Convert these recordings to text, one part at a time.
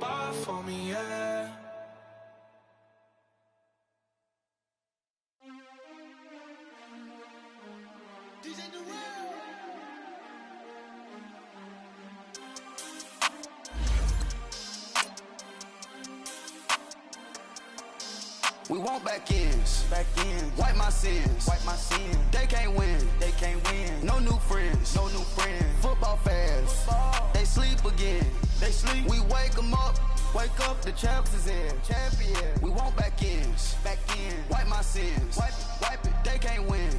bar for me, yeah. We want back ends, wipe my sins, They can't win, No new friends, Football fans, they sleep again, We wake them up, the champs is in, We want back ends, wipe my sins, wipe it. They can't win,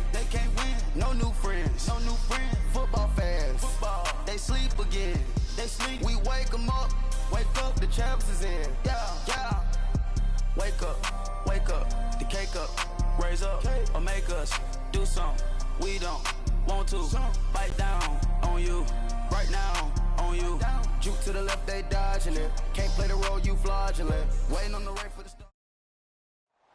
No new friends, Football fans, they sleep again, We wake them up, the champs is in, yeah. Wake up, the cake up, raise up, or make us do something we don't want to. Bite down on you, right now on you. Juke to the left, they dodging it. Can't play the role, you fraudulent. Waiting on the right for the start.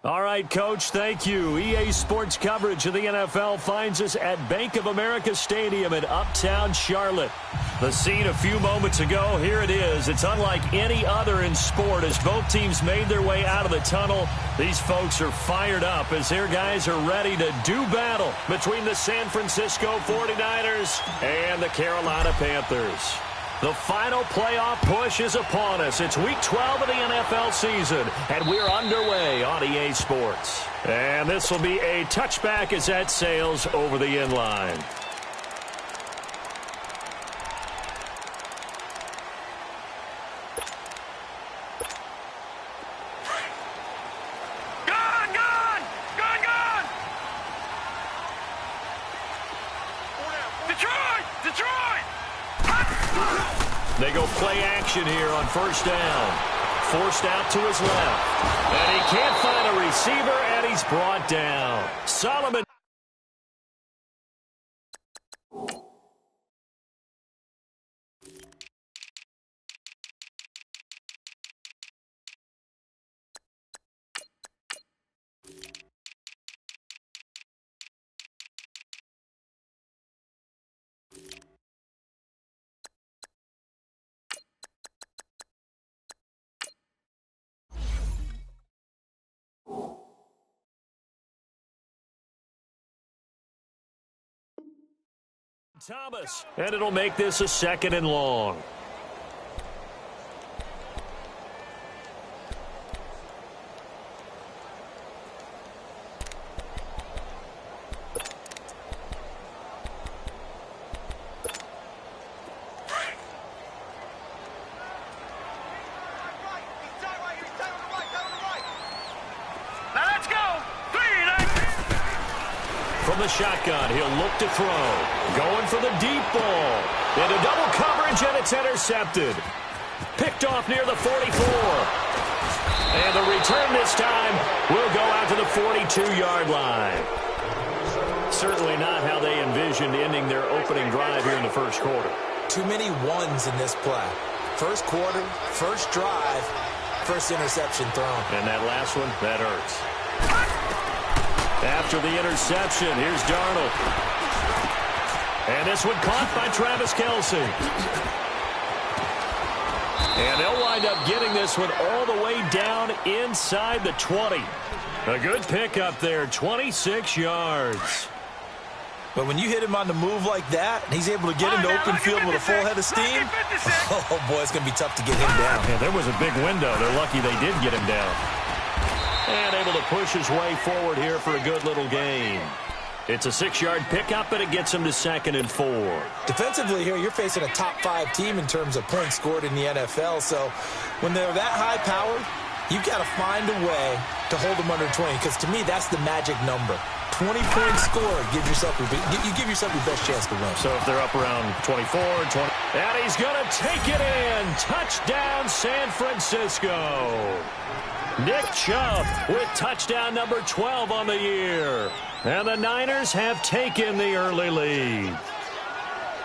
All right, Coach, thank you. EA Sports coverage of the NFL finds us at Bank of America Stadium in Uptown Charlotte. The scene a few moments ago, here it is. It's unlike any other in sport as both teams made their way out of the tunnel. These folks are fired up as their guys are ready to do battle between the San Francisco 49ers and the Carolina Panthers. The final playoff push is upon us. It's Week 12 of the NFL season, and we're underway on EA Sports. And this will be a touchback as that sails over the inline. They go play action here on first down. Forced out to his left. And he can't find a receiver, and he's brought down. Solomon. Thomas, and it'll make this a 2nd and long. From the shotgun, he'll look to throw. Going for the deep ball. Into double coverage, and it's intercepted. Picked off near the 44. And the return this time will go out to the 42-yard line. Certainly not how they envisioned ending their opening drive here in the first quarter. Too many ones in this play. First quarter, first drive, first interception thrown. And that last one, that hurts. After the interception, here's Darnold. And this one caught by Travis Kelce. And they'll wind up getting this one all the way down inside the 20. A good pickup there, 26 yards. But when you hit him on the move like that, and he's able to get into open field with a full head of steam, oh, boy, it's going to be tough to get him down. Yeah, there was a big window. They're lucky they did get him down. And able to push his way forward here for a good little gain. It's a 6-yard pickup, but it gets him to 2nd and 4. Defensively here, you're facing a top-5 team in terms of points scored in the NFL. So when they're that high-powered, you've got to find a way to hold them under 20. Because to me, that's the magic number. 20-point score. You give yourself your best chance to win. So if they're up around 24, 20. And he's going to take it in. Touchdown, San Francisco. Nick Chubb with touchdown number 12 on the year. And the Niners have taken the early lead.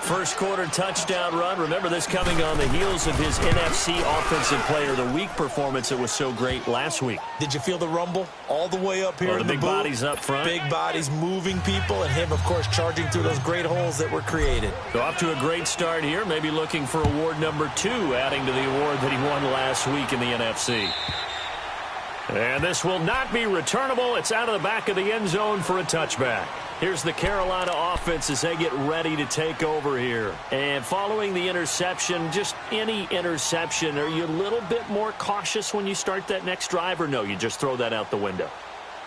First quarter touchdown run. Remember, this coming on the heels of his NFC Offensive Player of the Week performance that was so great last week. Did you feel the rumble all the way up here in the big booth? bodies up front. Big bodies moving people, and him, of course, charging through those great holes that were created. So off to a great start here. Maybe looking for award number 2, adding to the award that he won last week in the NFC. And this will not be returnable. It's out of the back of the end zone for a touchback. Here's the Carolina offense as they get ready to take over here. And following the interception, just any interception, are you a little bit more cautious when you start that next drive, or no, you just throw that out the window?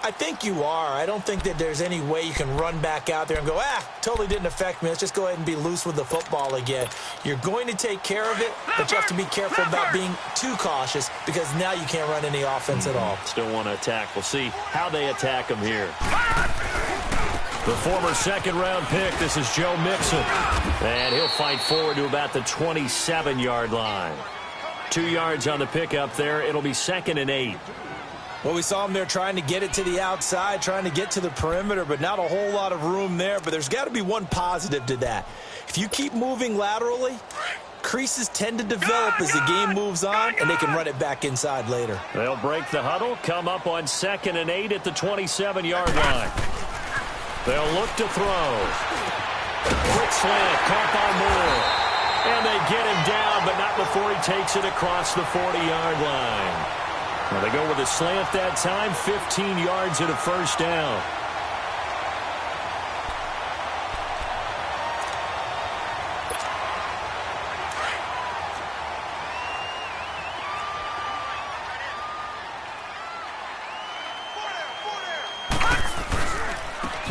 I think you are. I don't think that there's any way you can run back out there and go, totally didn't affect me. Let's just go ahead and be loose with the football again. You're going to take care of it, but you have to be careful about being too cautious because now you can't run any offense at all. Still want to attack. We'll see how they attack him here. The former second-round pick, this is Joe Mixon. And he'll fight forward to about the 27-yard line. 2 yards on the pickup there. It'll be 2nd and 8. Well, we saw him there trying to get it to the outside, trying to get to the perimeter, but not a whole lot of room there. But there's got to be one positive to that. If you keep moving laterally, creases tend to develop as the game moves on, and they can run it back inside later. They'll break the huddle, come up on 2nd and 8 at the 27-yard line. They'll look to throw. Quick slant, caught by Moore. And they get him down, but not before he takes it across the 40-yard line. Well, they go with a slant that time, 15 yards and a first down.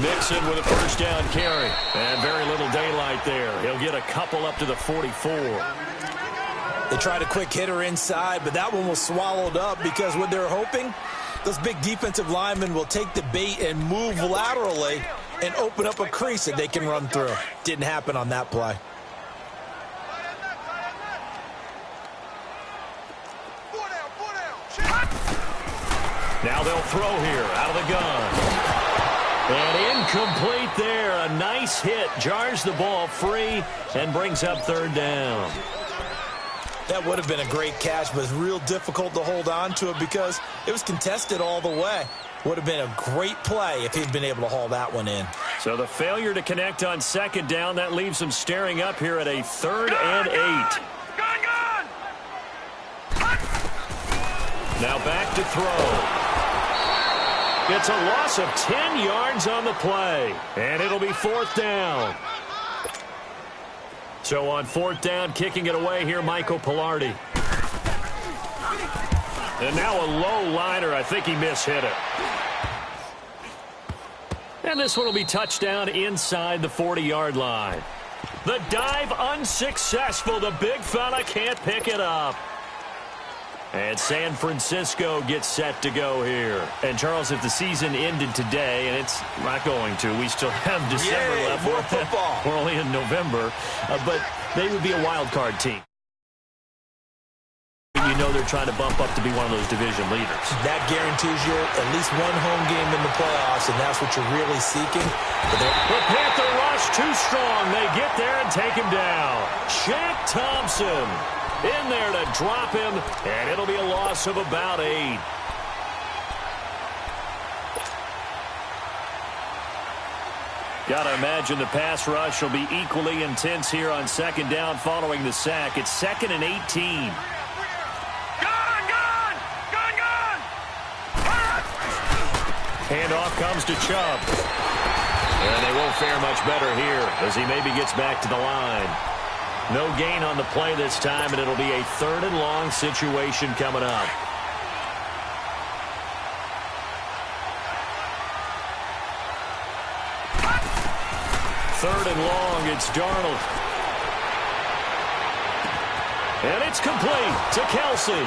Mixon with a first down carry. And very little daylight there. He'll get a couple up to the 44. They tried a quick hitter inside, but that one was swallowed up because what they're hoping, those big defensive linemen will take the bait and move laterally and open up a crease that they can run through. Didn't happen on that play. Now they'll throw here out of the gun. And incomplete there. A nice hit. Jars the ball free and brings up 3rd down. That would have been a great catch, but it's real difficult to hold on to it because it was contested all the way. Would have been a great play if he'd been able to haul that one in. So the failure to connect on 2nd down, that leaves them staring up here at a 3rd and 8. Now back to throw. It's a loss of 10 yards on the play, and it'll be 4th down. So on 4th down, kicking it away here, Michael Pilardi. And now a low liner. I think he mishit it. And this one will be touchdown inside the 40-yard line. The dive unsuccessful. The big fella can't pick it up. And San Francisco gets set to go here. And, Charles, if the season ended today, and it's not going to, we still have December left. More football. We're only in November. But they would be a wild card team. You know they're trying to bump up to be one of those division leaders. That guarantees you at least one home game in the playoffs, and that's what you're really seeking. The Panther rush too strong. They get there and take him down. Shaq Thompson in there to drop him, and it'll be a loss of about 8. Got to imagine the pass rush will be equally intense here on 2nd down following the sack. It's 2nd and 18. Handoff comes to Chubb. And they won't fare much better here as he maybe gets back to the line. No gain on the play this time, and it'll be a 3rd and long situation coming up. Third and long, it's Darnold. And it's complete to Kelsey.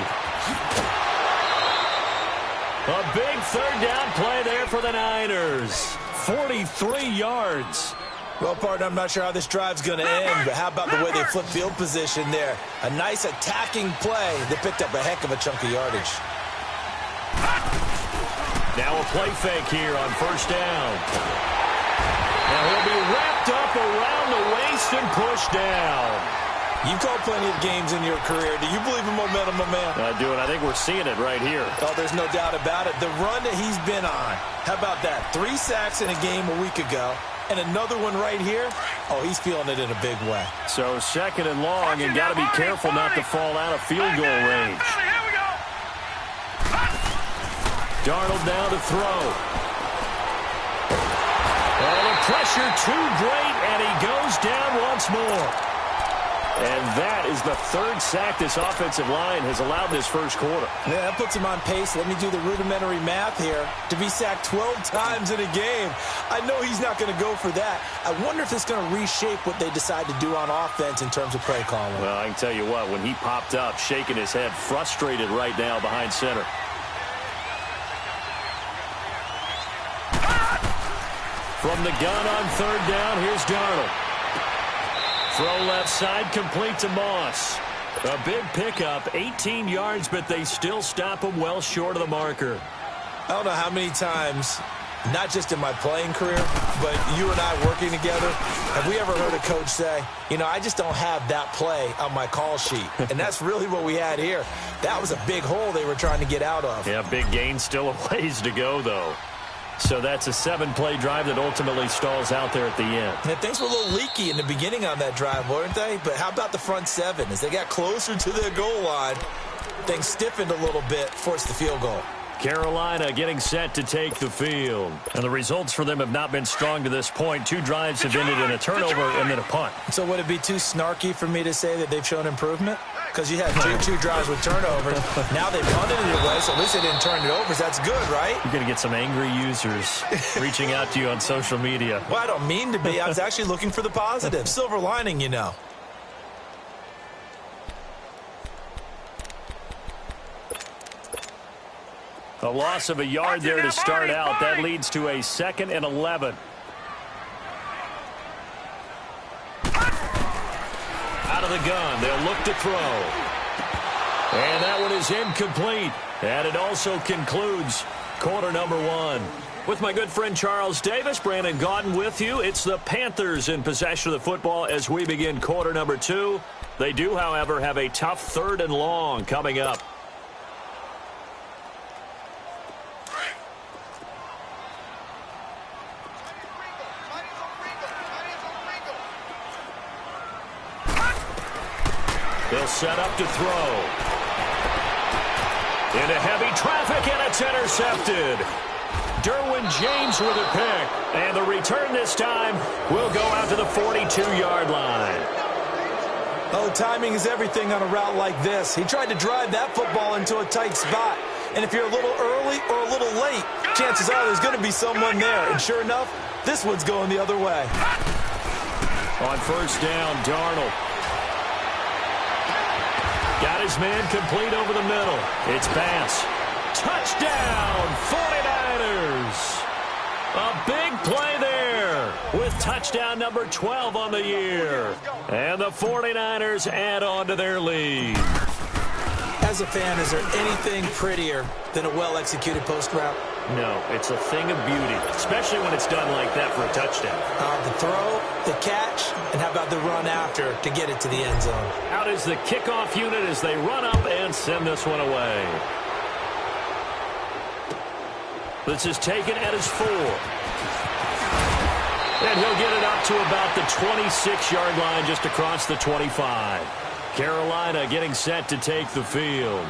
A big 3rd down play there for the Niners. 43 yards. Well, partner, I'm not sure how this drive's going to end, but how about the way they flip field position there? A nice attacking play that picked up a heck of a chunk of yardage. Now a play fake here on 1st down. Now he'll be wrapped up around the waist and pushed down. You've called plenty of games in your career. Do you believe in momentum, my man? I do, and I think we're seeing it right here. Oh, there's no doubt about it. The run that he's been on. How about that? 3 sacks in a game a week ago. And another one right here. Oh, he's feeling it in a big way. So second and long, and got to be careful not to fall out of field goal range. Darnold down to throw. Oh, the pressure too great, and he goes down once more. And that is the 3rd sack this offensive line has allowed this first quarter. Yeah, that puts him on pace. Let me do the rudimentary math here. To be sacked 12 times in a game. I know he's not going to go for that. I wonder if it's going to reshape what they decide to do on offense in terms of play calling. Well, I can tell you what, when he popped up, shaking his head, frustrated right now behind center. From the gun on 3rd down, here's Darnold. Throw left side, complete to Moss. A big pickup, 18 yards, but they still stop him well short of the marker. I don't know how many times, not just in my playing career, but you and I working together, have we ever heard a coach say, you know, I just don't have that play on my call sheet. And that's really what we had here. That was a big hole they were trying to get out of. Yeah, big gain, still a ways to go, though. So that's a 7-play drive that ultimately stalls out there at the end. And things were a little leaky in the beginning on that drive, weren't they? But how about the front 7? As they got closer to their goal line, things stiffened a little bit, forced the field goal. Carolina getting set to take the field. And the results for them have not been strong to this point. 2 drives have ended in a turnover and then a punt. So would it be too snarky for me to say that they've shown improvement? Because you had two drives with turnovers. Now they punted it away, so at least they didn't turn it over. So that's good, right? You're going to get some angry users reaching out to you on social media. Well, I don't mean to be. I was actually looking for the positive. Silver lining, you know. A loss of a yard there to start out. That leads to a 2nd and 11. Out of the gun, they'll look to throw. And that one is incomplete. And it also concludes quarter number 1. With my good friend Charles Davis, Brandon Gaudin with you. It's the Panthers in possession of the football as we begin quarter number 2. They do, however, have a tough 3rd and long coming up. They'll set up to throw. Into heavy traffic, and it's intercepted. Derwin James with a pick. And the return this time will go out to the 42-yard line. Oh, timing is everything on a route like this. He tried to drive that football into a tight spot. And if you're a little early or a little late, chances are there's going to be someone there. And sure enough, this one's going the other way. On 1st down, Darnold. Got his man complete over the middle. It's pass. Touchdown, 49ers. A big play there with touchdown number 12 on the year. And the 49ers add on to their lead. As a fan, is there anything prettier than a well-executed post route? No, it's a thing of beauty, especially when it's done like that for a touchdown. The throw, the catch, and how about the run after to get it to the end zone? Out is the kickoff unit as they run up and send this one away. This is taken at his 4. And he'll get it up to about the 26-yard line just across the 25. Carolina getting set to take the field.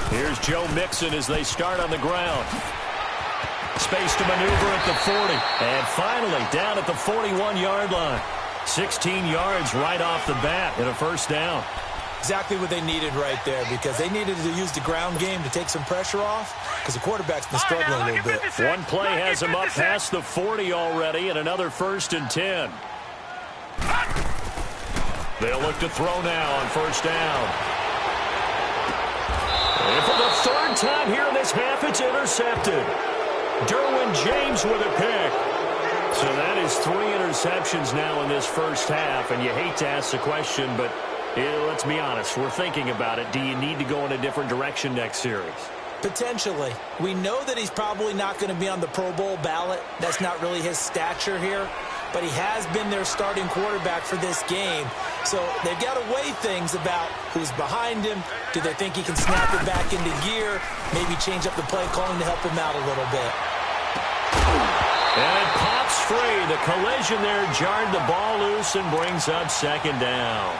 Here's Joe Mixon as they start on the ground. Space to maneuver at the 40. And finally down at the 41-yard line. 16 yards right off the bat and a 1st down. Exactly what they needed right there, because they needed to use the ground game to take some pressure off, because the quarterback's been struggling a little bit. One play has him up past the 40 already, and another 1st and 10. They'll look to throw now on 1st down. And for the third time here in this half, it's intercepted. Derwin James with a pick. So that is 3 interceptions now in this first half, and you hate to ask the question, but let's be honest, we're thinking about it. Do you need to go in a different direction next series? Potentially. We know that he's probably not going to be on the Pro Bowl ballot. That's not really his stature here, but he has been their starting quarterback for this game. So they've got to weigh things about who's behind him. Do they think he can snap it back into gear? Maybe change up the play calling to help him out a little bit. And it pops free. The collision there jarred the ball loose and brings up second down.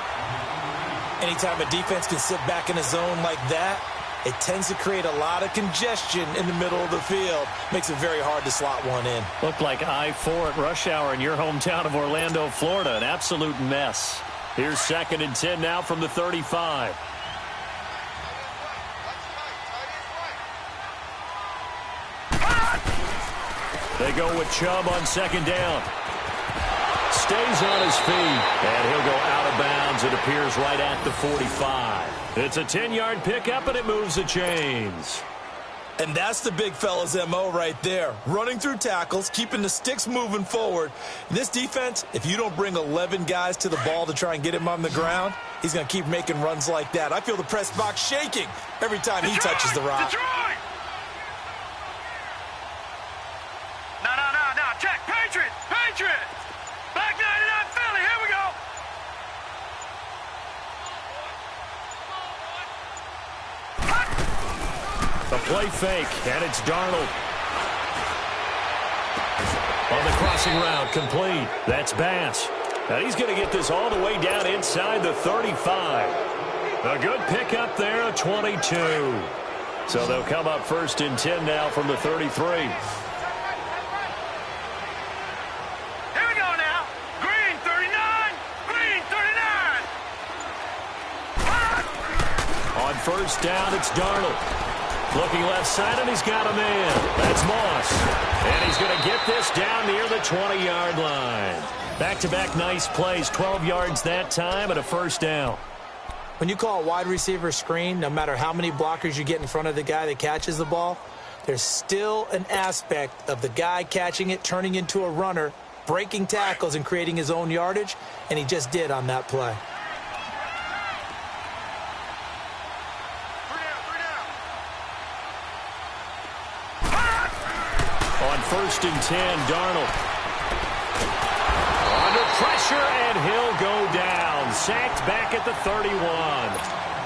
Anytime a defense can sit back in a zone like that, it tends to create a lot of congestion in the middle of the field. Makes it very hard to slot one in. Looked like I-4 at rush hour in your hometown of Orlando, Florida. An absolute mess. Here's 2nd and 10 now from the 35. They go with Chubb on 2nd down. Stays on his feet, and he'll go out of bounds. It appears right at the 45. It's a 10-yard pickup, and it moves the chains. And that's the big fella's MO right there. Running through tackles, keeping the sticks moving forward. This defense, if you don't bring 11 guys to the ball to try and get him on the ground, he's going to keep making runs like that. I feel the press box shaking every time he touches the rock. Detroit! No. Check. Patriots! Back 99 Philly. Here we go. The play fake, and it's Darnold. On the crossing route, complete. That's Bass. And he's going to get this all the way down inside the 35. A good pickup there, a 22. So they'll come up 1st and 10 now from the 33. First down, it's Darnold. Looking left side, and he's got a man. That's Moss. And he's going to get this down near the 20-yard line. Back-to-back nice plays, 12 yards that time, and a first down. When you call a wide receiver screen, no matter how many blockers you get in front of the guy that catches the ball, there's still an aspect of the guy catching it, turning into a runner, breaking tackles, and creating his own yardage, and he just did on that play. On 1st and 10, Darnold. Under pressure, and he'll go down. Sacked back at the 31.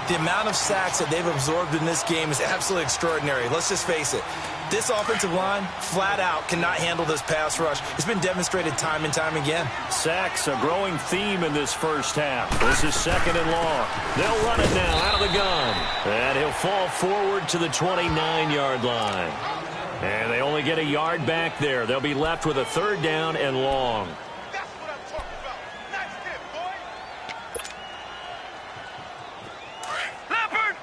The amount of sacks that they've absorbed in this game is absolutely extraordinary. Let's just face it. This offensive line, flat out, cannot handle this pass rush. It's been demonstrated time and time again. Sacks, a growing theme in this first half. This is 2nd and long. They'll run it now out of the gun. And he'll fall forward to the 29-yard line. And they only get a yard back there. They'll be left with a 3rd down and long. That's what I'm talking about. Nice hit, boy. Leopard!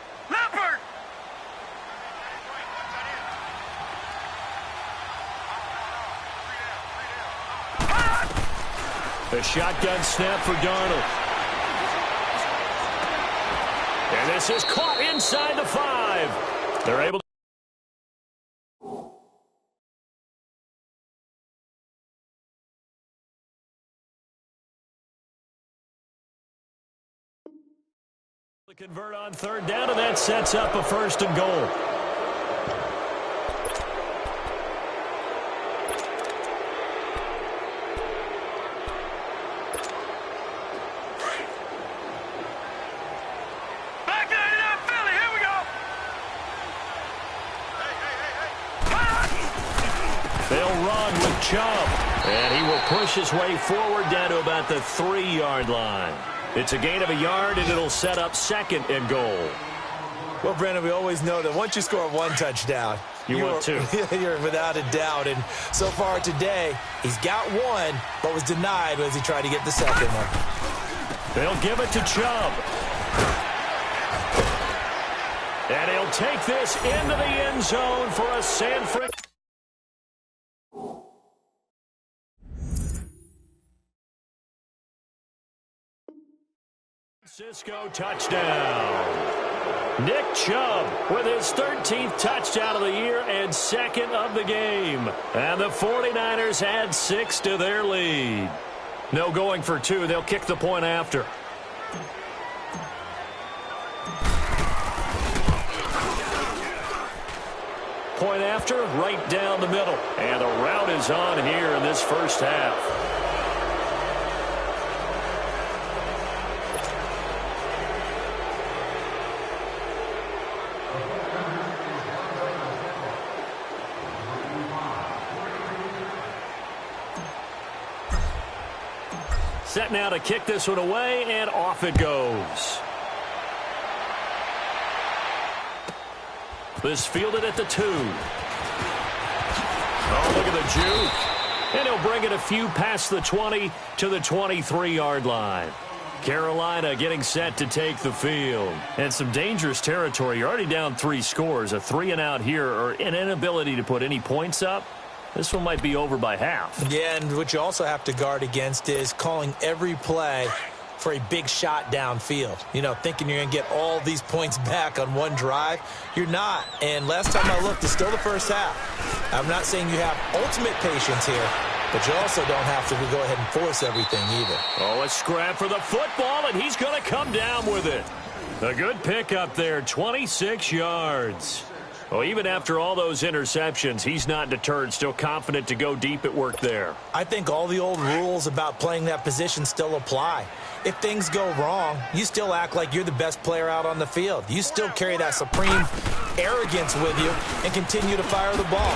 The shotgun snap for Darnold. And this is caught inside the 5. They're able to. Convert on 3rd down, and that sets up a 1st and goal. Back 99 Philly. Here we go. Hey. They'll run with Chubb, and he will push his way forward down to about the 3-yard line. It's a gain of a yard, and it'll set up 2nd and goal. Well, Brandon, we always know that once you score 1 touchdown, you're 2. You're without a doubt. And so far today, he's got 1, but was denied as he tried to get the 2nd one. They'll give it to Chubb. And he'll take this into the end zone for a San Francisco touchdown. Nick Chubb with his 13th touchdown of the year and second of the game. And the 49ers add 6 to their lead. No going for 2. They'll kick the point after. Point after, right down the middle. And the route is on here in this first half. Set now to kick this one away, and off it goes. This fielded at the 2. Oh, look at the juke. And he'll bring it a few past the 20 to the 23-yard line. Carolina getting set to take the field. And some dangerous territory. You're already down 3 scores. A 3-and-out here, or an inability to put any points up. This one might be over by half. Yeah, and what you also have to guard against is calling every play for a big shot downfield. You know, thinking you're going to get all these points back on one drive. You're not. And last time I looked, it's still the first half. I'm not saying you have ultimate patience here, but you also don't have to go ahead and force everything either. Oh, a scrap for the football, and he's going to come down with it. A good pick up there, 26 yards. Well, even after all those interceptions, he's not deterred, still confident to go deep at work there. I think all the old rules about playing that position still apply. If things go wrong, you still act like you're the best player out on the field. You still carry that supreme arrogance with you and continue to fire the ball.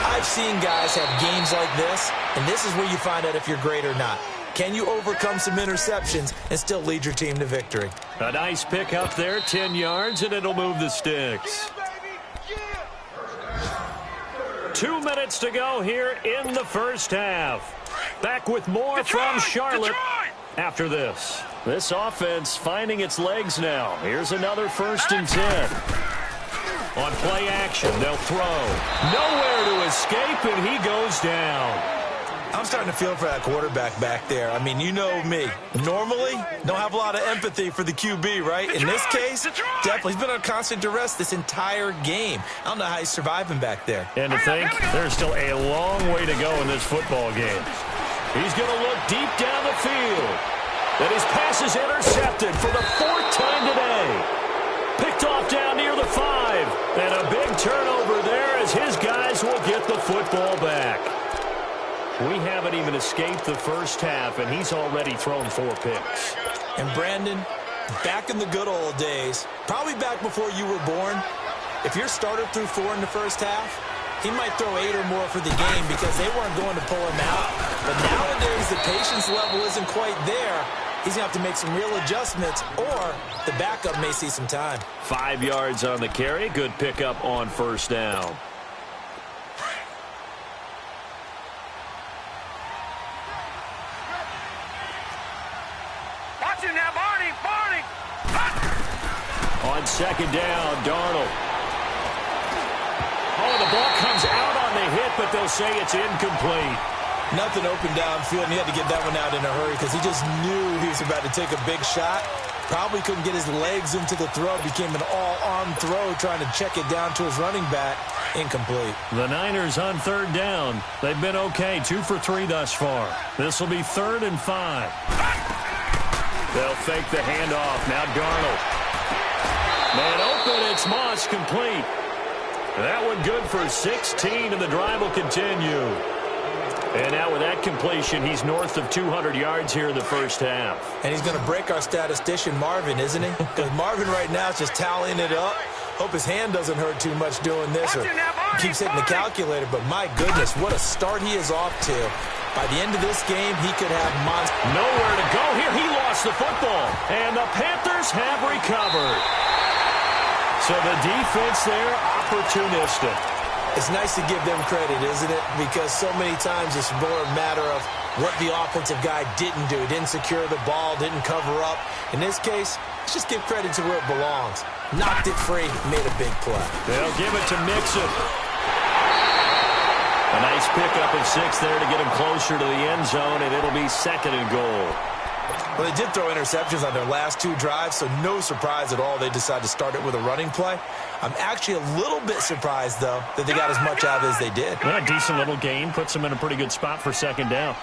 I've seen guys have games like this, and this is where you find out if you're great or not. Can you overcome some interceptions and still lead your team to victory? A nice pick up there, 10 yards, and it'll move the sticks. 2 minutes to go here in the first half. Back with more from Charlotte after this. This offense finding its legs now. Here's another 1st and 10. On play action, they'll throw. Nowhere to escape, and he goes down. I'm starting to feel for that quarterback back there. I mean, you know me. Normally, don't have a lot of empathy for the QB, right? In this case, definitely. He's been on constant duress this entire game. I don't know how he's surviving back there. And to think, there's still a long way to go in this football game. He's going to look deep down the field. And his pass is intercepted for the 4th time today. Picked off down near the 5. And a big turnover there as his guys will get the football back. We haven't even escaped the first half, and he's already thrown 4 picks. And Brandon, back in the good old days, probably back before you were born, if your starter threw 4 in the first half, he might throw 8 or more for the game because they weren't going to pull him out. But nowadays, the patience level isn't quite there. He's going to have to make some real adjustments, or the backup may see some time. 5 yards on the carry. Good pickup on 1st down. On 2nd down, Darnold. Oh, the ball comes out on the hit, but they'll say it's incomplete. Nothing open downfield, and he had to get that one out in a hurry because he just knew he was about to take a big shot. Probably couldn't get his legs into the throw. Became an all-arm throw trying to check it down to his running back. Incomplete. The Niners on 3rd down. They've been okay, 2 for 3 thus far. This will be 3rd and 5. They'll fake the handoff. Now Darnold. Man open, it's Moss, complete. That one good for 16, and the drive will continue. And now with that completion, he's north of 200 yards here in the first half. And he's going to break our statistician, Marvin, isn't he? Because Marvin right now is just tallying it up. Hope his hand doesn't hurt too much doing this or keeps hitting the calculator. But my goodness, what a start he is off to. By the end of this game, he could have monster. Nowhere to go here. He lost the football. And the Panthers have recovered. So the defense there, opportunistic. It's nice to give them credit, isn't it? Because so many times it's more a matter of what the offensive guy didn't do. He didn't secure the ball, didn't cover up. In this case, let's just give credit to where it belongs. Knocked it free, made a big play. They'll give it to Mixon. A nice pickup of 6 there to get him closer to the end zone, and it'll be 2nd and goal. Well, they did throw interceptions on their last 2 drives, so no surprise at all they decided to start it with a running play. I'm actually a little bit surprised, though, that they got as much out of it as they did. Well, a decent little gain puts them in a pretty good spot for second down.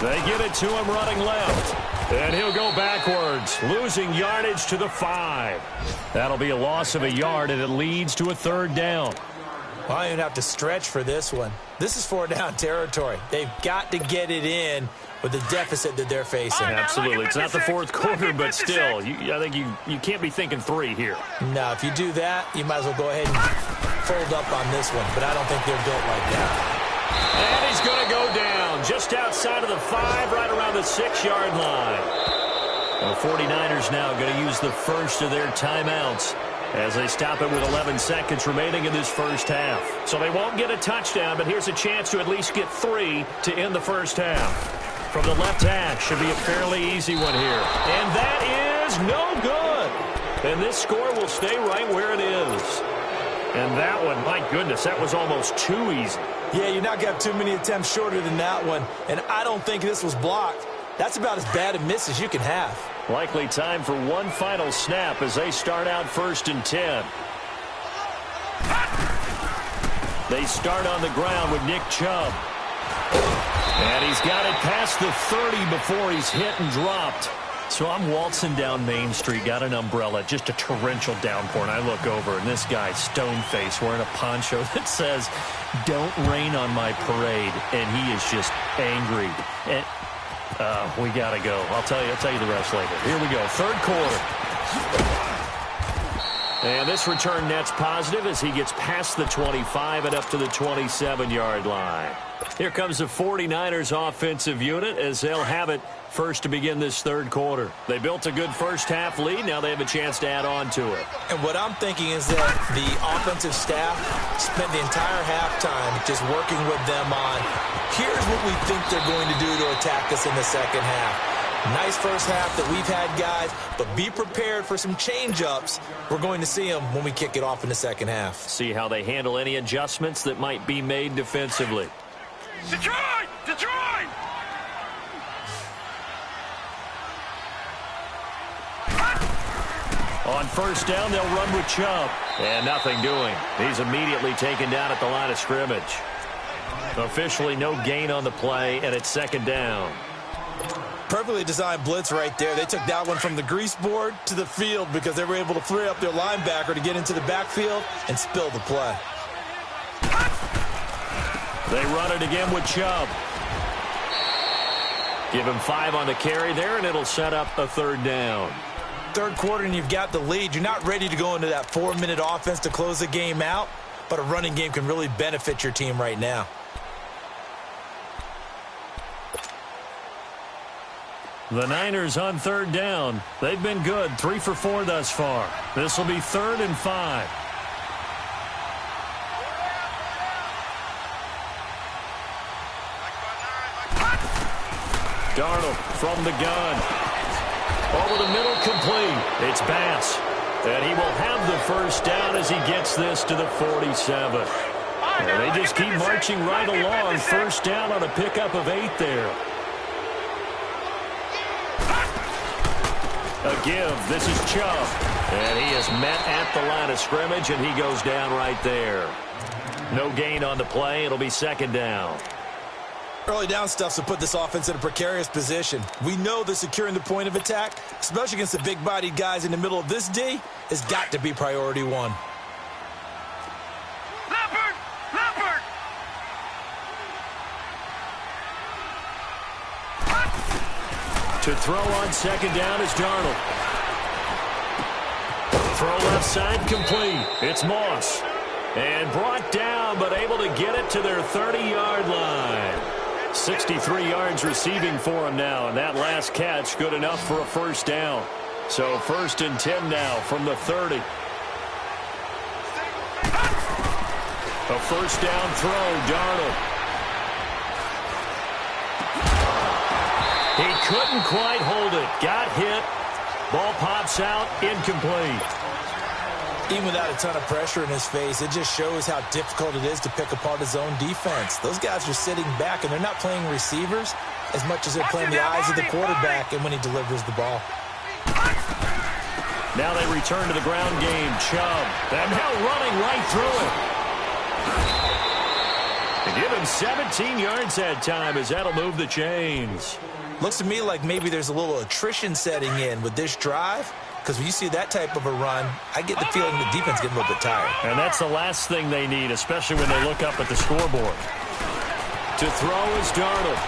They get it to him running left. And he'll go backwards, losing yardage to the 5. That'll be a loss of a yard, and it leads to a 3rd down. Well, I don't even have to stretch for this one. This is 4-down territory. They've got to get it in with the deficit that they're facing. Absolutely. It's not the 4th quarter, but still, I think you can't be thinking 3 here. No, if you do that, you might as well go ahead and fold up on this one, but I don't think they're built like that. And he's going to go down just outside of the 5, right around the 6-yard line. The 49ers now going to use the first of their timeouts as they stop it with 11 seconds remaining in this first half. So they won't get a touchdown, but here's a chance to at least get 3 to end the first half. From the left hash, should be a fairly easy one here. And that is no good. And this score will stay right where it is. And that one, my goodness, that was almost too easy. Yeah, you're not going to have too many attempts shorter than that one. And I don't think this was blocked. That's about as bad a miss as you can have. Likely time for one final snap as they start out 1st and 10. They start on the ground with Nick Chubb. And he's got it past the 30 before he's hit and dropped. So I'm waltzing down Main Street, got an umbrella, just a torrential downpour, and I look over, and this guy, stone-faced, wearing a poncho that says, "Don't rain on my parade," and he is just angry. And we got to go. I'll tell you the rest later. Here we go, 3rd quarter. And this return net's positive as he gets past the 25 and up to the 27-yard line. Here comes the 49ers offensive unit as they'll have it first to begin this 3rd quarter. They built a good first half lead. Now they have a chance to add on to it. And what I'm thinking is that the offensive staff spent the entire halftime just working with them on, here's what we think they're going to do to attack us in the second half. Nice first half that we've had, guys, but be prepared for some change-ups. We're going to see them when we kick it off in the second half. See how they handle any adjustments that might be made defensively. Detroit! Detroit! On 1st down, they'll run with Chubb. And nothing doing. He's immediately taken down at the line of scrimmage. Officially no gain on the play, and it's 2nd down. Perfectly designed blitz right there. They took that one from the grease board to the field because they were able to free up their linebacker to get into the backfield and spill the play. They run it again with Chubb. Give him 5 on the carry there, and it'll set up a 3rd down. 3rd quarter, and you've got the lead. You're not ready to go into that 4-minute offense to close the game out, but a running game can really benefit your team right now. The Niners on 3rd down. They've been good, 3 for 4 thus far. This will be 3rd and 5. Darnold from the gun. Over the middle, complete. It's Bass. And he will have the first down as he gets this to the 47. And they just keep marching right along. First down on a pickup of 8 there. A give. This is Chubb. And he is met at the line of scrimmage, and he goes down right there. No gain on the play. It'll be 2nd down. Early down stuff to put this offense in a precarious position. We know that securing the point of attack, especially against the big-bodied guys in the middle of this D, has got to be priority 1. Leopard! Leopard! To throw on 2nd down is Darnold. Throw left side complete. It's Moss. And brought down, but able to get it to their 30-yard line. 63 yards receiving for him now, and that last catch good enough for a first down. So 1st and 10 now from the 30. A first down throw, Darnold. He couldn't quite hold it. Got hit. Ball pops out, incomplete. Even without a ton of pressure in his face, it just shows how difficult it is to pick apart his own defense. Those guys are sitting back, and they're not playing receivers as much as they're playing the eyes of the quarterback and when he delivers the ball. Now they return to the ground game. Chubb. And now running right through it. They give him 17 yards that time as that'll move the chains. Looks to me like maybe there's a little attrition setting in with this drive, because when you see that type of a run, I get the feeling the defense getting a little bit tired. And that's the last thing they need, especially when they look up at the scoreboard. To throw is Darnold.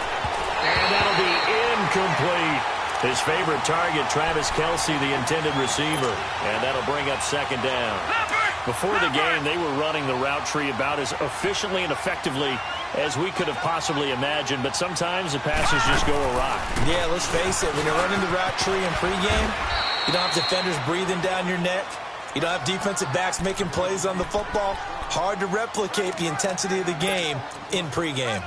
And that'll be incomplete. His favorite target, Travis Kelce, the intended receiver. And that'll bring up second down. Before the game, they were running the route tree about as efficiently and effectively as we could have possibly imagined, but sometimes the passes just go awry. Yeah, let's face it, when you're running the route tree in pregame, you don't have defenders breathing down your neck. You don't have defensive backs making plays on the football. Hard to replicate the intensity of the game in pregame.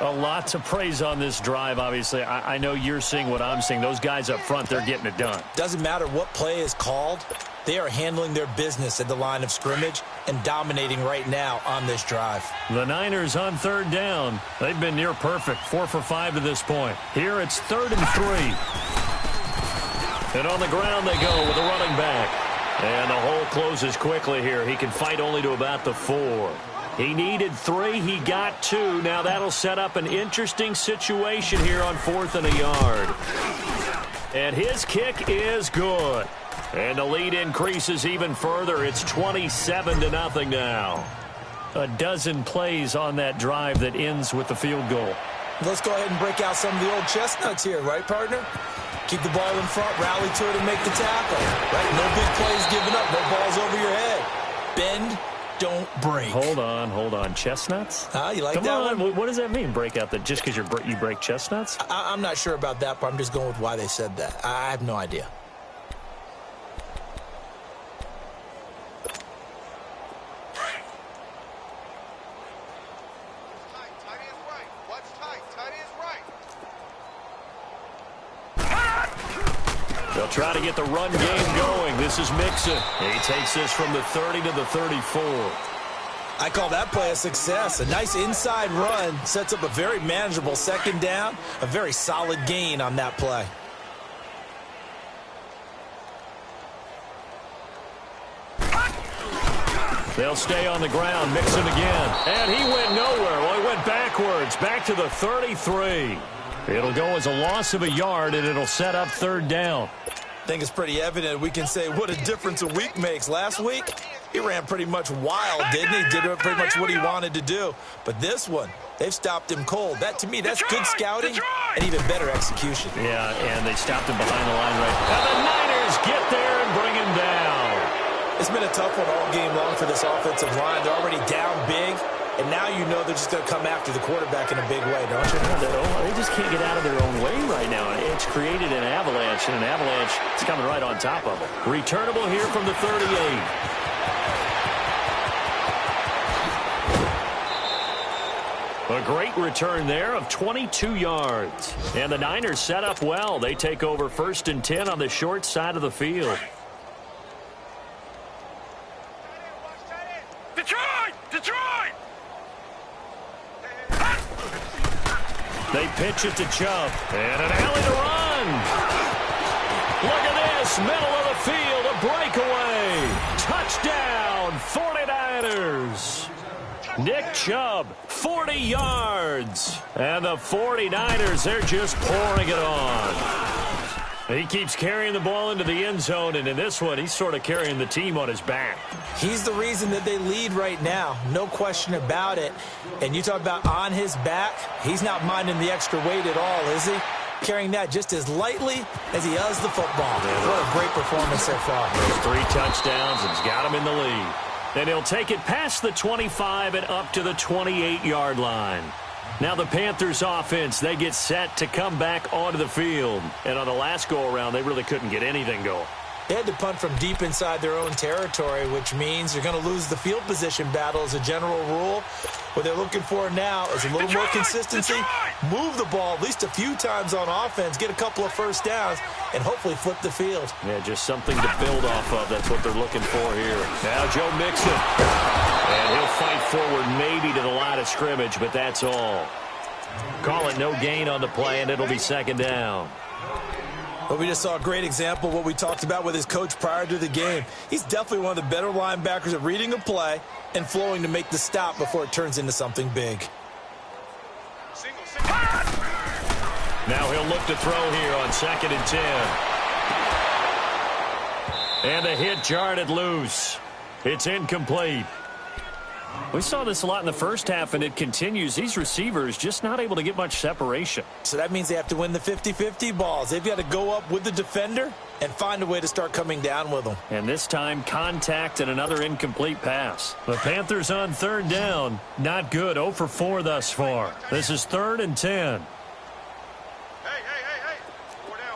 A lot to praise on this drive, obviously. I know you're seeing what I'm seeing. Those guys up front, they're getting it done. Doesn't matter what play is called. They are handling their business at the line of scrimmage and dominating right now on this drive. The Niners on third down. They've been near perfect, 4 for 5 to this point. Here it's 3rd and 3. And on the ground they go with a running back. And the hole closes quickly here. He can fight only to about the 4. He needed 3. He got 2. Now that'll set up an interesting situation here on 4th and a yard. And his kick is good. And the lead increases even further. It's 27-0 now. A dozen plays on that drive that ends with the field goal. Let's go ahead and break out some of the old chestnuts here, right, partner? Keep the ball in front, rally to it, and make the tackle. Right? No big plays given up, no balls over your head. Bend, don't break. Hold on. Chestnuts? You like Come that on. one? What does that mean, break out? That just because you break chestnuts? I'm not sure about that, but I'm just going with why they said that. I have no idea. They'll try to get the run game going. This is Mixon. He takes this from the 30 to the 34. I call that play a success. A nice inside run sets up a very manageable second down. A very solid gain on that play. They'll stay on the ground. Mixon again. And he went nowhere. Well, he went backwards. Back to the 33. It'll go as a loss of a yard, and it'll set up 3rd down. I think it's pretty evident. We can say what a difference a week makes. Last week, he ran pretty much wild, didn't he? Did pretty much what he wanted to do. But this one, they've stopped him cold. That, to me, that's good scouting and even better execution. Yeah, and they stopped him behind the line right. And the Niners get there and bring him down. It's been a tough one all game long for this offensive line. They're already down big. And now you know they're just going to come after the quarterback in a big way, don't you? They just can't get out of their own way right now. It's created an avalanche, and an avalanche is coming right on top of them. Returnable here from the 38. A great return there of 22 yards. And the Niners set up well. They take over 1st and 10 on the short side of the field. Detroit! They pitch it to Chubb. And an alley to run. Look at this. Middle of the field. A breakaway. Touchdown. 49ers. Nick Chubb, 40 yards. And the 49ers, they're just pouring it on. He keeps carrying the ball into the end zone, and in this one, he's sort of carrying the team on his back. He's the reason that they lead right now. No question about it. And you talk about on his back, he's not minding the extra weight at all, is he? Carrying that just as lightly as he does the football. What a great performance so far. 3 touchdowns and he's got him in the lead. And he'll take it past the 25 and up to the 28-yard line. Now the Panthers offense, they get set to come back onto the field. And on the last go-around, they really couldn't get anything going. They had to punt from deep inside their own territory, which means you're going to lose the field position battle as a general rule. What they're looking for now is a little more consistency, move the ball at least a few times on offense, get a couple of first downs, and hopefully flip the field. Yeah, just something to build off of. That's what they're looking for here. Now Joe Mixon. And he'll fight forward maybe to the line of scrimmage, but that's all. Call it no gain on the play, and it'll be second down. Well, we just saw a great example of what we talked about with his coach prior to the game. He's definitely one of the better linebackers at reading a play and flowing to make the stop before it turns into something big. Now he'll look to throw here on 2nd and 10. And the hit jarred it loose. It's incomplete. We saw this a lot in the first half, and it continues. These receivers just not able to get much separation. So that means they have to win the 50-50 balls. They've got to go up with the defender and find a way to start coming down with them. And this time, contact and another incomplete pass. The Panthers on 3rd down. Not good. 0 for 4 thus far. This is 3rd and 10. Hey. 4 down.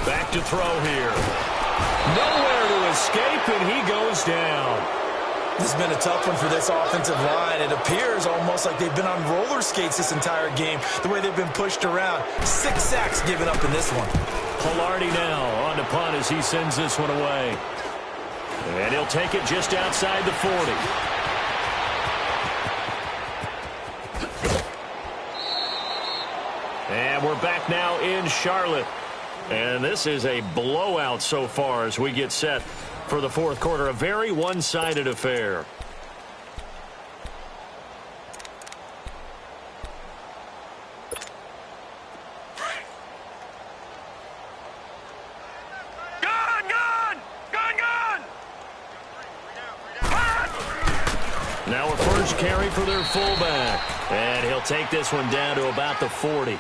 Back to throw here. Nowhere to escape, and he goes down. This has been a tough one for this offensive line. It appears almost like they've been on roller skates this entire game, the way they've been pushed around. 6 sacks given up in this one. Polardi now on the punt as he sends this one away. And he'll take it just outside the 40. And we're back now in Charlotte. And this is a blowout so far as we get set for the 4th quarter. A very one-sided affair. Now a first carry for their fullback. And he'll take this one down to about the 40.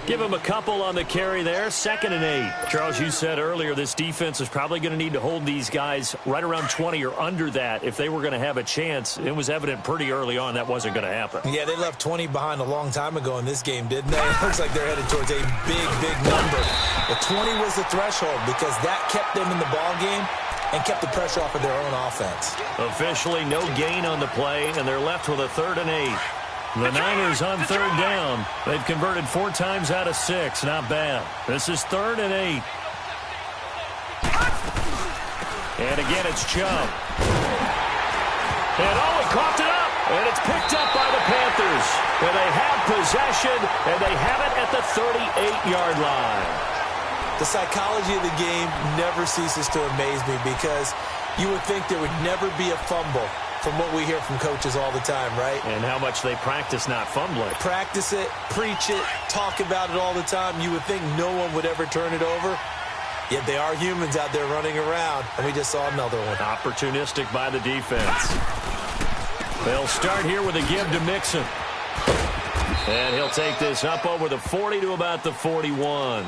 Give him a couple on the carry there. 2nd and 8. Charles, you said earlier this defense is probably going to need to hold these guys right around 20 or under that if they were going to have a chance. It was evident pretty early on that wasn't going to happen. Yeah, they left 20 behind a long time ago in this game, didn't they? It looks like they're headed towards a big number. But 20 was the threshold because that kept them in the ball game and kept the pressure off of their own offense. Officially no gain on the play, and they're left with a 3rd and 8. The Niners on 3rd down. They've converted 4 times out of 6. Not bad. This is 3rd and 8. And again, it's Chubb. And he coughed it up. And it's picked up by the Panthers. And they have possession, and they have it at the 38-yard line. The psychology of the game never ceases to amaze me because you would think there would never be a fumble from what we hear from coaches all the time, right? And how much they practice not fumbling. Practice it, preach it, talk about it all the time. You would think no one would ever turn it over. Yet they are humans out there running around, and we just saw another one. Opportunistic by the defense. They'll start here with a give to Mixon. And he'll take this up over the 40 to about the 41.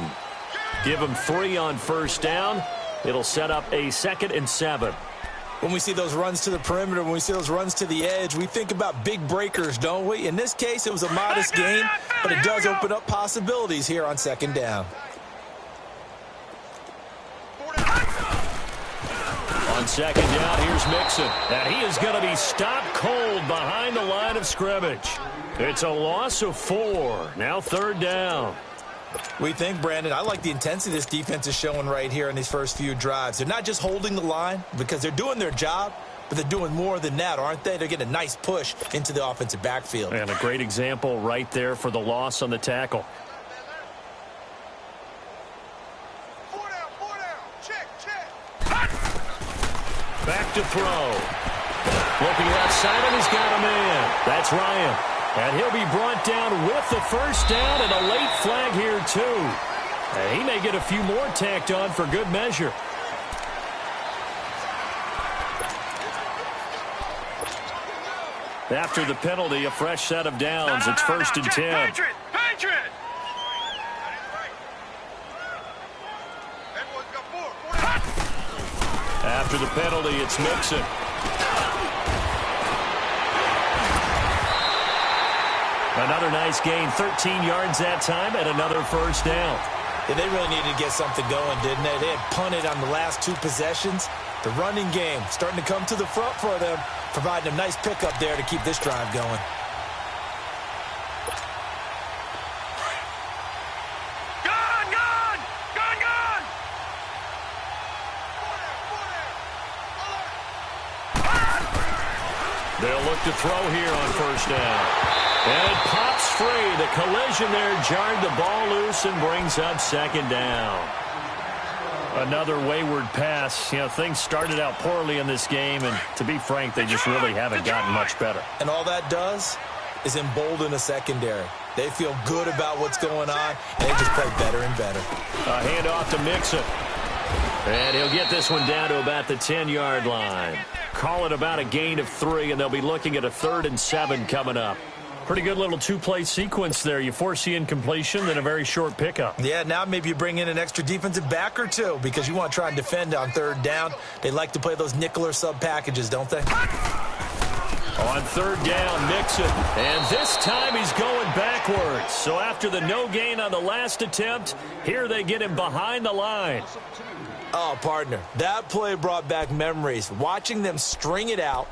Give him 3 on 1st down. It'll set up a 2nd and 7. When we see those runs to the perimeter, when we see those runs to the edge, we think about big breakers, don't we? In this case, it was a modest gain, but it does open up possibilities here on 2nd down. On 2nd down, here's Mixon. And he is going to be stopped cold behind the line of scrimmage. It's a loss of 4. Now 3rd down. We think, Brandon, I like the intensity this defense is showing right here in these first few drives. They're not just holding the line because they're doing their job, but they're doing more than that, aren't they? They're getting a nice push into the offensive backfield. And a great example right there for the loss on the tackle. 4 down. Check. Back to throw. Looking outside, and he's got a man. That's Ryan. And he'll be brought down with the 1st down and a late flag here, too. And he may get a few more tacked on for good measure. After the penalty, a fresh set of downs. It's 1st and 10. Patriot! After the penalty, it's Mixon. Another nice gain, 13 yards that time, and another 1st down. Yeah, they really needed to get something going, didn't they? They had punted on the last 2 possessions. The running game starting to come to the front for them, providing a nice pickup there to keep this drive going. They'll look to throw here on first down. And it pops free. The collision there jarred the ball loose and brings up second down. Another wayward pass. You know, things started out poorly in this game, and to be frank, they just really haven't gotten much better. And all that does is embolden a secondary. They feel good about what's going on, and they just play better and better. A handoff to Mixon. And he'll get this one down to about the 10-yard line. Call it about a gain of 3, and they'll be looking at a 3rd and 7 coming up. Pretty good little 2-play sequence there. You force the incompletion, then a very short pickup. Yeah, now maybe you bring in an extra defensive back or 2 because you want to try and defend on 3rd down. They like to play those nickel or sub packages, don't they? On 3rd down, Mixon. And this time he's going backwards. So after the no gain on the last attempt, here they get him behind the line. Oh, partner, that play brought back memories. Watching them string it out,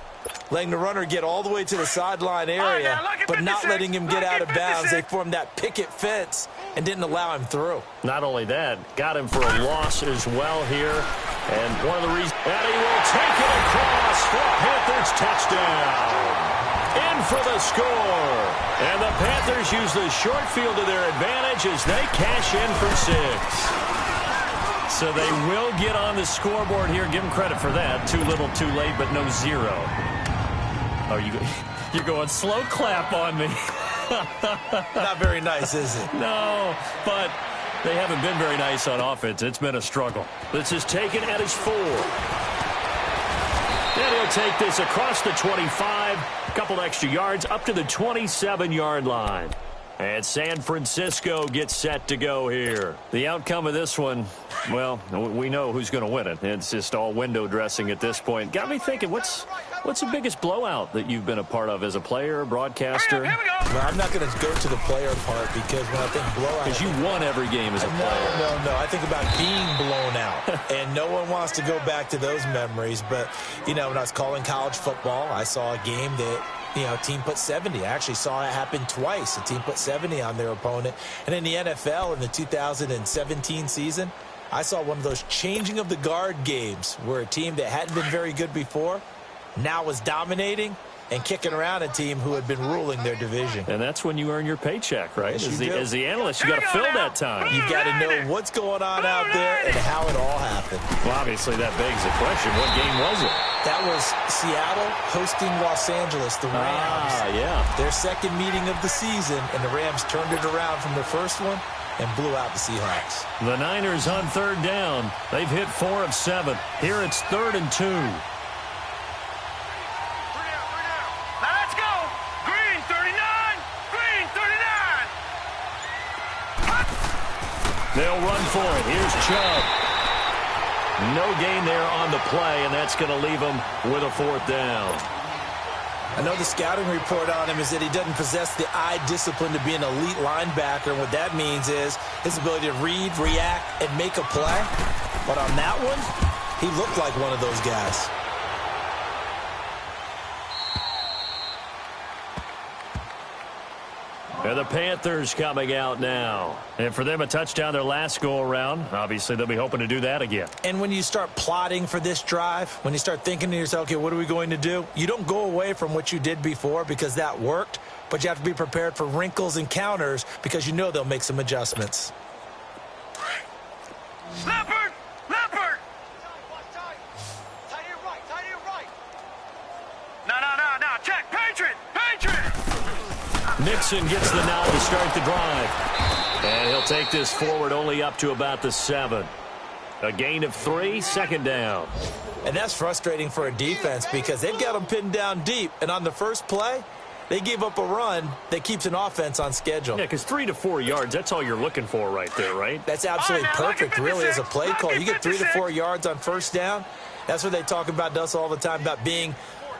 letting the runner get all the way to the sideline area, but not letting him get out of bounds. They formed that picket fence and didn't allow him through. Not only that, got him for a loss as well here. And one of the reasons that he will take it across for a Panthers touchdown. In for the score. And the Panthers use the short field to their advantage as they cash in for 6. So they will get on the scoreboard here. Give them credit for that. Too little, too late, but no 0. Oh, you're going slow clap on me. Not very nice, is it? No, but they haven't been very nice on offense. It's been a struggle. This is taken at his 4. And he'll take this across the 25. A couple extra yards up to the 27-yard line. And San Francisco gets set to go here. The outcome of this one, well, we know who's going to win it. It's just all window dressing at this point. Got me thinking, what's the biggest blowout that you've been a part of as a player, broadcaster? Well, I'm not going to go to the player part because when I think blowout... Because you won every game as a player. No. I think about being blown out. And no one wants to go back to those memories. But, you know, when I was calling college football, I saw a game that... You know, a team put 70. I actually saw it happen twice. A team put 70 on their opponent. And in the NFL in the 2017 season, I saw one of those changing of the guard games where a team that hadn't been very good before now was dominating and kicking around a team who had been ruling their division. And that's when you earn your paycheck, right? Yes, As the analyst, you got to fill that time. You've got to know what's going on out there and how it all happened. Well, obviously, that begs the question, what game was it? That was Seattle hosting Los Angeles, the Rams. Yeah. Their second meeting of the season, and the Rams turned it around from their first one and blew out the Seahawks. The Niners on 3rd down. They've hit 4 of 7. Here it's 3rd and 2. They'll run for it. Here's Chubb. No gain there on the play, and that's going to leave him with a 4th down. I know the scouting report on him is that he doesn't possess the eye discipline to be an elite linebacker, and what that means is his ability to read, react, and make a play. But on that one, he looked like one of those guys. And the Panthers coming out now. And for them, a touchdown their last go-around. Obviously, they'll be hoping to do that again. And when you start plotting for this drive, when you start thinking to yourself, okay, what are we going to do? You don't go away from what you did before because that worked, but you have to be prepared for wrinkles and counters because you know they'll make some adjustments. Leopard! No. Check! Patriot! Nixon gets the nod to start the drive. And he'll take this forward only up to about the 7. A gain of 3, 2nd down. And that's frustrating for a defense because they've got them pinned down deep. And on the first play, they gave up a run that keeps an offense on schedule. Yeah, because 3 to 4 yards, that's all you're looking for right there, right? That's absolutely perfect, really, as a play call. You get 3 to 4 yards on first down. That's what they talk about us all the time, about being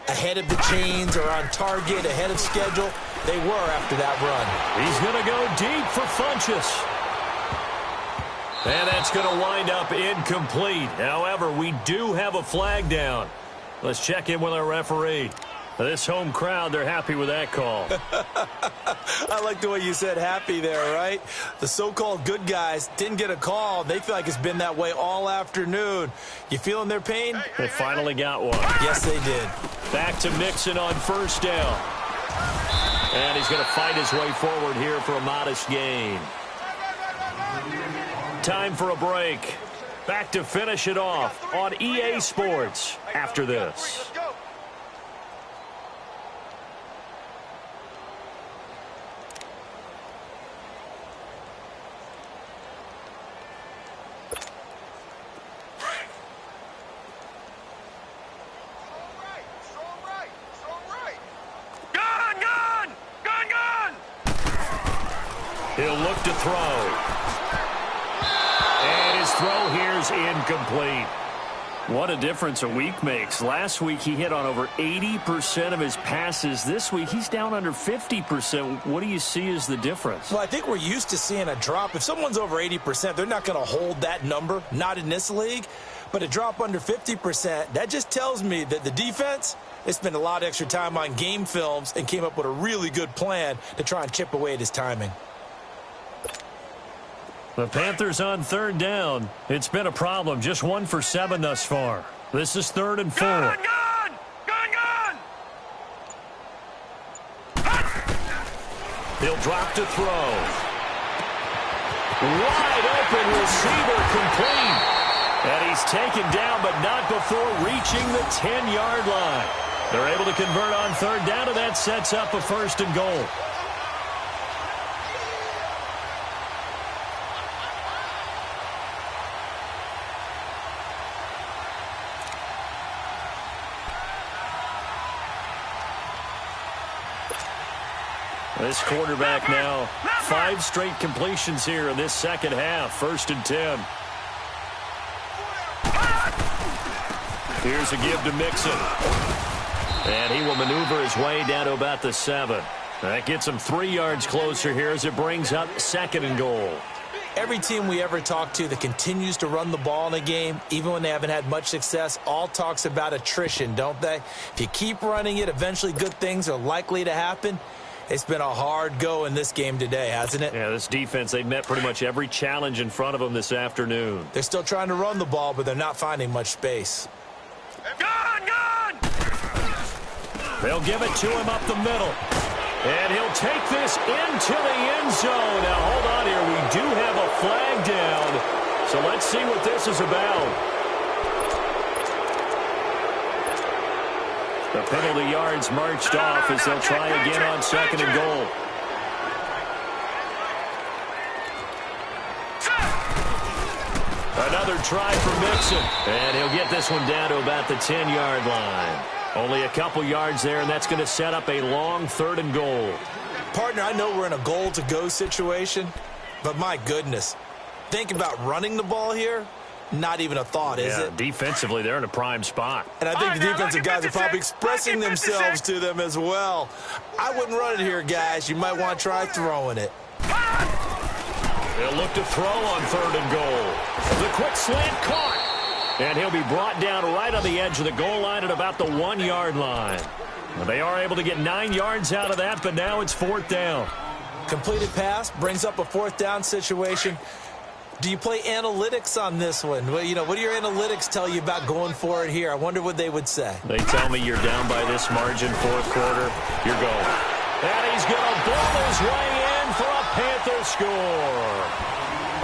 ahead of the chains or on target, ahead of schedule. They were after that run. He's going to go deep for Funchess. And that's going to wind up incomplete. However, we do have a flag down. Let's check in with our referee. This home crowd, they're happy with that call. I like the way you said happy there, right? The so-called good guys didn't get a call. They feel like it's been that way all afternoon. You feeling their pain? They finally got one. Yes, they did. Back to Mixon on first down. And he's going to fight his way forward here for a modest gain. Time for a break. Back to finish it off on EA Sports after this. He'll look to throw. And his throw here's incomplete. What a difference a week makes. Last week he hit on over 80% of his passes. This week he's down under 50%. What do you see as the difference? Well, I think we're used to seeing a drop. If someone's over 80%, they're not going to hold that number, not in this league. But a drop under 50%, that just tells me that the defense, they spent a lot of extra time on game films and came up with a really good plan to try and chip away at his timing. The Panthers on third down. It's been a problem. Just 1 for 7 thus far. This is 3rd and 4. Gun! He'll drop to throw. Wide open receiver complete. And he's taken down, but not before reaching the 10-yard line. They're able to convert on third down, and that sets up a 1st and goal. This quarterback now, 5 straight completions here in this second half. 1st and 10. Here's a give to Mixon. And he will maneuver his way down to about the 7. That gets him 3 yards closer here as it brings up 2nd and goal. Every team we ever talk to that continues to run the ball in a game, even when they haven't had much success, all talks about attrition, don't they? If you keep running it, eventually good things are likely to happen. It's been a hard go in this game today, hasn't it? Yeah, this defense, they've met pretty much every challenge in front of them this afternoon. They're still trying to run the ball, but they're not finding much space. Gun! They'll give it to him up the middle. And he'll take this into the end zone. Now, hold on here. We do have a flag down. So let's see what this is about. The penalty yards marched off as they'll try again on 2nd and goal. Another try for Mixon. And he'll get this one down to about the 10-yard line. Only a couple yards there, and that's going to set up a long 3rd and goal. Partner, I know we're in a goal-to-go situation, but my goodness, think about running the ball here. Not even a thought, is it? Defensively, they're in a prime spot. And I think the defensive guys are probably expressing themselves to them as well. I wouldn't run it here, guys. You might want to try throwing it. They'll look to throw on 3rd and goal. The quick slant caught. And he'll be brought down right on the edge of the goal line at about the 1-yard line. They are able to get 9 yards out of that, but now it's 4th down. Completed pass brings up a 4th down situation. Do you play analytics on this one? Well, you know, what do your analytics tell you about going for it here? I wonder what they would say. They tell me you're down by this margin, 4th quarter, you're going. And he's going to ball his way in for a Panther score.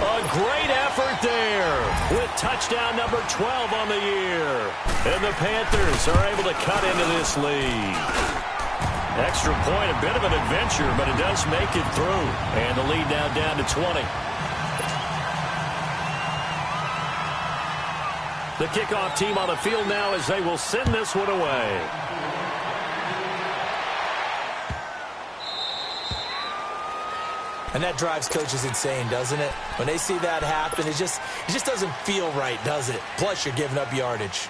A great effort there with touchdown number 12 on the year. And the Panthers are able to cut into this lead. Extra point, a bit of an adventure, but it does make it through. And the lead now down to 20. The kickoff team on the field now as they will send this one away. And that drives coaches insane, doesn't it? When they see that happen, it just doesn't feel right, does it? Plus, you're giving up yardage.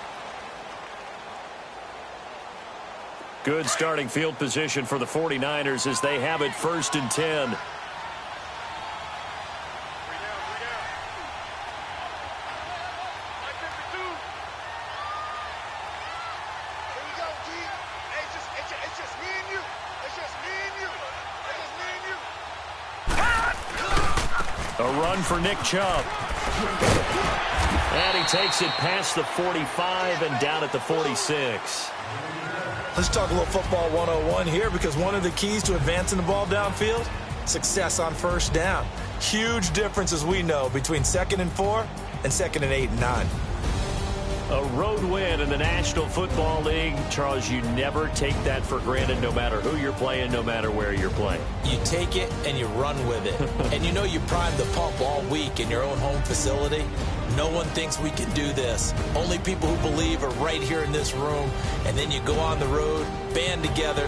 Good starting field position for the 49ers as they have it 1st and 10. A run for Nick Chubb. And he takes it past the 45 and down at the 46. Let's talk a little football 101 here, because one of the keys to advancing the ball downfield, success on first down. Huge difference, as we know, between 2nd and 4 and 2nd and 8 and 9. A road win in the National Football League. Charles, you never take that for granted, no matter who you're playing, no matter where you're playing. You take it and you run with it. And you know you primed the pump all week in your own home facility. No one thinks we can do this. Only people who believe are right here in this room. And then you go on the road, band together,